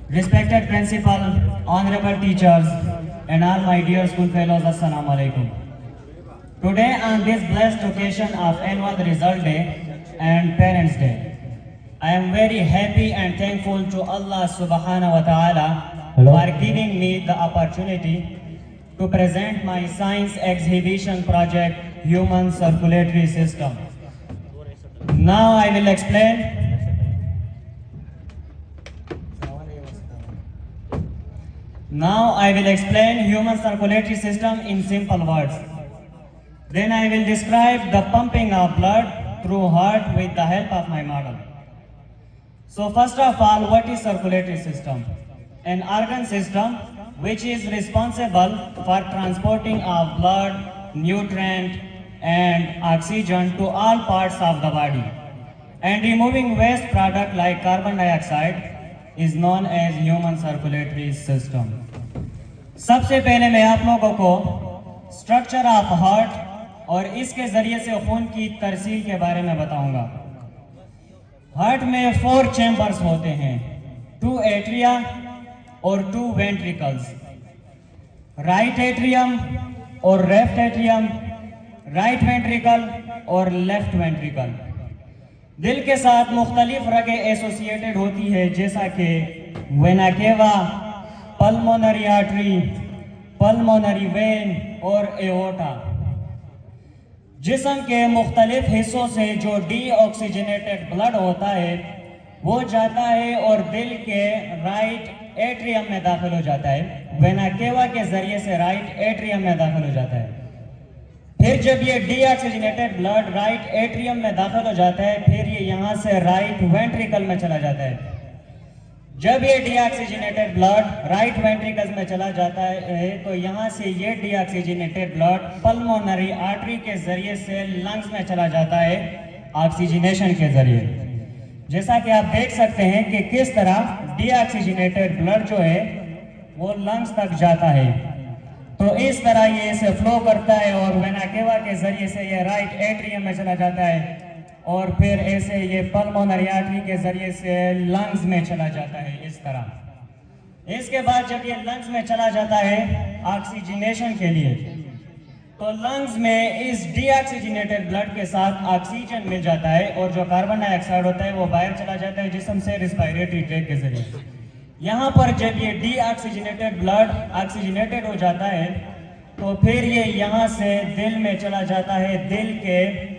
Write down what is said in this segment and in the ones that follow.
Respected principal, honorable teachers, and all my dear school fellows, Assalamu alaikum. Today on this blessed occasion of annual result day and parents day, I am very happy and thankful to Allah subhanahu wa ta'ala for giving me the opportunity to present my science exhibition project, Human Circulatory System. Now I will explain human circulatory system in simple words. Then I will describe the pumping of blood through heart with the help of my model. So first of all, what is circulatory system? An organ system which is responsible for transporting of blood, nutrient and oxygen to all parts of the body and removing waste product like carbon dioxide is known as human circulatory system. सबसे पहले मैं आप लोगों को structure of heart और इसके जरिए से खून की तरसील के बारे में बताऊंगा। हार्ट में 4 चैम्बर्स होते हैं, 2 एट्रिया और 2 वेंट्रिकल्स, राइट एट्रियम और लेफ्ट एट्रियम, राइट वेंट्रिकल और लेफ्ट वेंट्रिकल। दिल के साथ मुख्तलिफ रगें एसोसिएटेड होती है जैसा कि vena cava, pulmonary artery, pulmonary vein और एओर्टा। जिस्म के मुख्तलिफ हिस्सों से जो डीऑक्सीजनेटेड ब्लड होता है वो जाता है और दिल के राइट एट्रियम में दाखिल हो जाता है, वेना केवा के जरिए से राइट एट्रियम में दाखिल हो जाता है। फिर जब ये डीऑक्सीजनेटेड ब्लड राइट एट्रियम में दाखिल हो जाता है फिर ये यहाँ से राइट वेंट्रिकल में चला जाता है। जब ये डीऑक्सीजनेटेड ब्लड राइट वेंट्रिकल में चला जाता है तो यहाँ से ये डीऑक्सीजनेटेड ब्लड पल्मोनरी आर्टरी के जरिए से लंग्स में चला जाता है ऑक्सीजनेशन के जरिए। जैसा कि आप देख सकते हैं कि किस तरह डीऑक्सीजनेटेड ब्लड जो है वो लंग्स तक जाता है। तो इस तरह ये इसे फ्लो करता है और वेना केवा के जरिए से ये राइट एट्रियम में चला जाता है और फिर ऐसे ये पल्मोनरी आर्टरी के जरिए से लंग्स में चला जाता है इस तरह। इसके बाद जब ये लंग्स में चला जाता है ऑक्सीजनेशन के लिए तो लंग्स में इस डीऑक्सीजनेटेड ब्लड के साथ ऑक्सीजन मिल जाता है और जो कार्बन डाइऑक्साइड होता है वो बाहर चला जाता है जिस्म से रेस्पिरेटरी ट्रैक के जरिए। यहाँ पर जब ये डीऑक्सीजनेटेड ब्लड ऑक्सीजनेटेड हो जाता है तो फिर ये यहाँ से दिल में चला जाता है, दिल के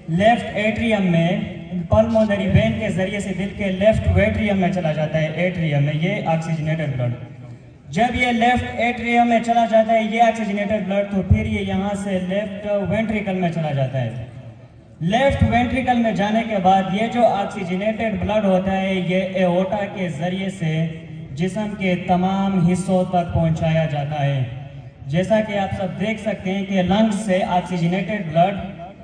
लेफ्ट एट्रियम में पल्मोनरी वेन के जरिए से दिल के लेफ्ट वेट्रियम में चला जाता है, एट्रियम में ये ऑक्सीजनेटेड ब्लड। जब ये लेफ्ट एट्रियम में चला जाता है ये ऑक्सीजनेटेड ब्लड तो फिर ये यहाँ से लेफ्ट वेंट्रिकल में चला जाता है। लेफ्ट वेंट्रिकल में जाने के बाद ये जो ऑक्सीजनेटेड ब्लड होता है ये एओर्टा के जरिए से जिस्म के तमाम हिस्सों तक पहुंचाया जाता है। जैसा कि आप सब देख सकते हैं कि लंग्स से ऑक्सीजनेटेड ब्लड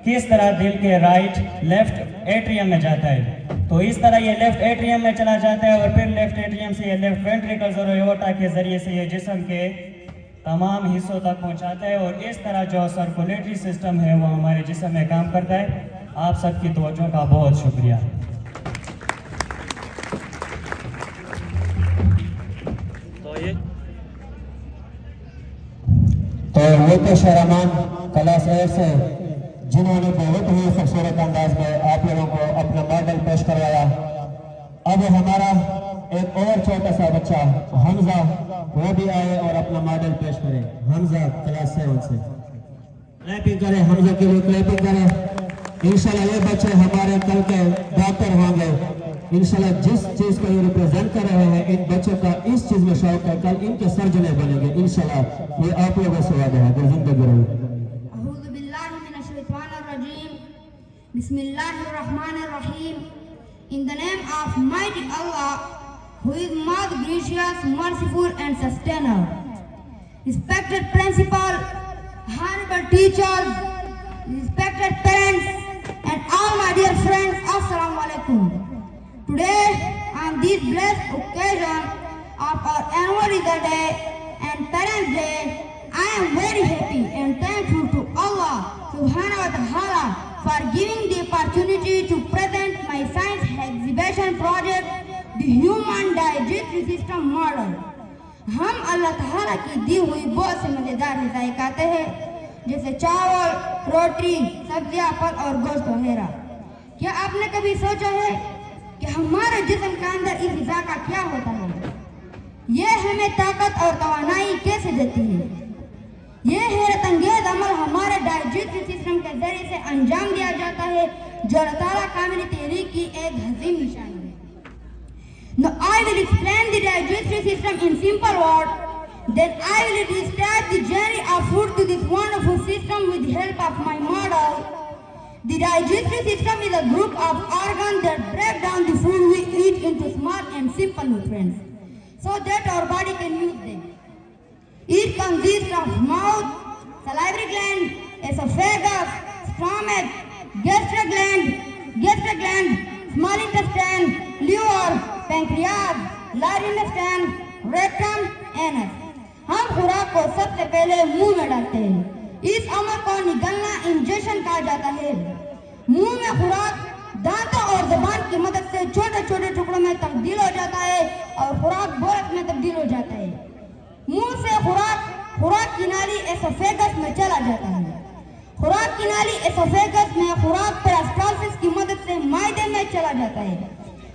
किस तरह दिल के राइट लेफ्ट एट्रियम में जाता है। तो इस तरह ये लेफ्ट एट्रियम में चला जाता है और फिर लेफ्ट एट्रियम से ये लेफ्ट वेंट्रिकल्स और एओर्टा के जरिए से ये जिस्म के तमाम हिस्सों तक पहुंचाता है और इस तरह जो सर्कुलेटरी सिस्टम है वो हमारे जिस्म में काम करता है। आप सबकी तवज्जो का बहुत शुक्रिया। तो वो तो शहरमान क्लास 8 से जिन्होंने बहुत ही खूबसूरत अंदाज में आप लोगों को अपना मॉडल पेश करवाया। अब हमारा एक और छोटा सा बच्चा हमजा वो भी आए और अपना मॉडल पेश करे। हमजा क्लास 7 से क्लैपिंग करें, हमजा के लिए क्लैपिंग करें। इंशाल्लाह ये बच्चे हमारे कल के डॉक्टर होंगे। इंशाल्लाह जिस चीज को ये रिप्रेजेंट कर रहे हैं इन बच्चों का इस चीज में शौक है, कल इनके सर्जन बनेंगे इंशाल्लाह। ये आप लोगों से वादा है। जिंदगी रहो। Bismillahirrahmanirrahim. In the name of mighty Allah, who is most gracious, merciful and sustainer. Respected principal, honorable teachers, respected parents and all my dear friends, Assalamu alaikum. Today, on this blessed occasion of our annual result day and Parents Day, I am very happy and thankful to Allah subhanahu wa ta'ala for giving the opportunity to present my science exhibition project, the Human Digestive System Model. हम अल्लाह ताला की दी हुई बहुत से मज़ेदार ग़िज़ाएँ खाते हैं, जैसे चावल, रोटी, सब्जियाँ, फल और गोश्त वगैरह। क्या आपने कभी सोचा है कि हमारे जिस्म के अंदर इस ग़िज़ा का क्या होता है? ये हमें ताकत और तवानाई कैसे देती है? ये हैरत अंगेज अमल हमारे डाइजेस्टिव सिस्टम के जरिए से अंजाम दिया जाता है, जो अल्लाह ताला कामिल तहरीक की एक हज़ीम निशानी है। Now I will explain the digestive system in simple words. Then I will describe the journey of food to this wonderful system with the help of my model. The digestive system is a group of organs that break down the food we eat into small and simple nutrients, so that our body can use them. It consists of mouth, salivary gland, esophagus, stomach, gastric gland, small intestine, liver, pancreas, large intestine, rectum, anus. हम खुराक को सबसे पहले मुंह में डालते हैं। इस अमल को निगलना इंजेक्शन कहा जाता है। मुंह में खुराक दांतों और जुबान की मदद से छोटे छोटे टुकड़ों में तब्दील हो जाता है और खुराक बोरक में तब्दील हो जाता है। मुंह से खुराक की नाली एसोफेगस में चला जाता है। खुराक की नाली एसोफेगस में खुराक पेरिस्टालसिस की मदद से मायदे में चला जाता है।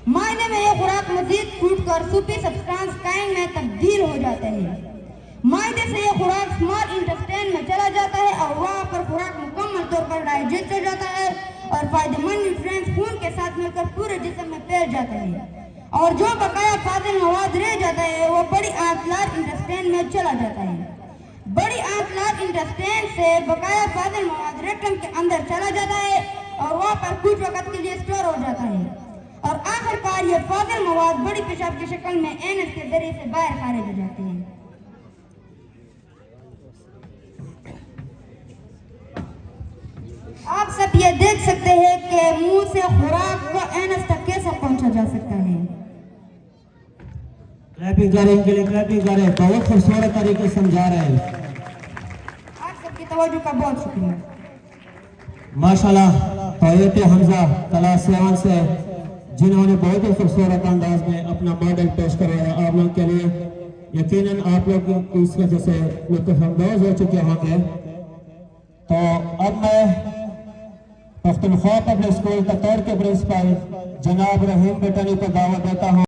मायदे में यह खुराक मजीद फूटकर सूपी सब्सटेंस काइन में तब्दील हो जाता है। मायदे से यह खुराक स्मॉल इंटेस्टाइन में चला जाता है और वहाँ पर खुराक मुकम्मल तौर पर डाइजेस्ट हो जाता है और फायदेमंद न्यूट्रिएंट्स खून के साथ मिलकर पूरे जिस्म में फैल जाता है और जो बकाया फाजिल मवाद रह जाता है वो बड़ी आंत लार्ज इंटेस्टाइन में चला जाता है। बड़ी आंत लार्ज इंटेस्टाइन से बकाया फाजिल मवाद रेक्टम के अंदर चला जाता है और वहाँ पर कुछ वक्त के लिए स्टोर हो जाता है और आखिरकार ये फाजिल मवाद बड़ी पेशाब की शक्ल में एनस के जरिए से बाहर खारिज हो जाते हैं। आप सब ये देख सकते हैं कि मुंह से खुराक को एनस तक कैसे पहुंचा जा सकता है। क्लैपिंग करें, इनके लिए क्लैपिंग करें। बहुत खूबसूरत तरीके से समझा रहे हैं। आप सबकी तवज्जो का बहुत शुक्रिया। माशाल्लाह तोयत हमजा क्लास 7 से जिन्होंने बहुत ही खूबसूरत अंदाज में अपना मॉडल पेश करवाया आप लोगों के लिए। यकीनन आप लोग इस वजह से लुत्फ़ अंदोज़ हो चुके होंगे। तो अब मैं पख्तूनख्वा पब्लिक स्कूल ततौर के प्रिंसिपल जनाब रहीम बेटानी को दावत देता हूँ।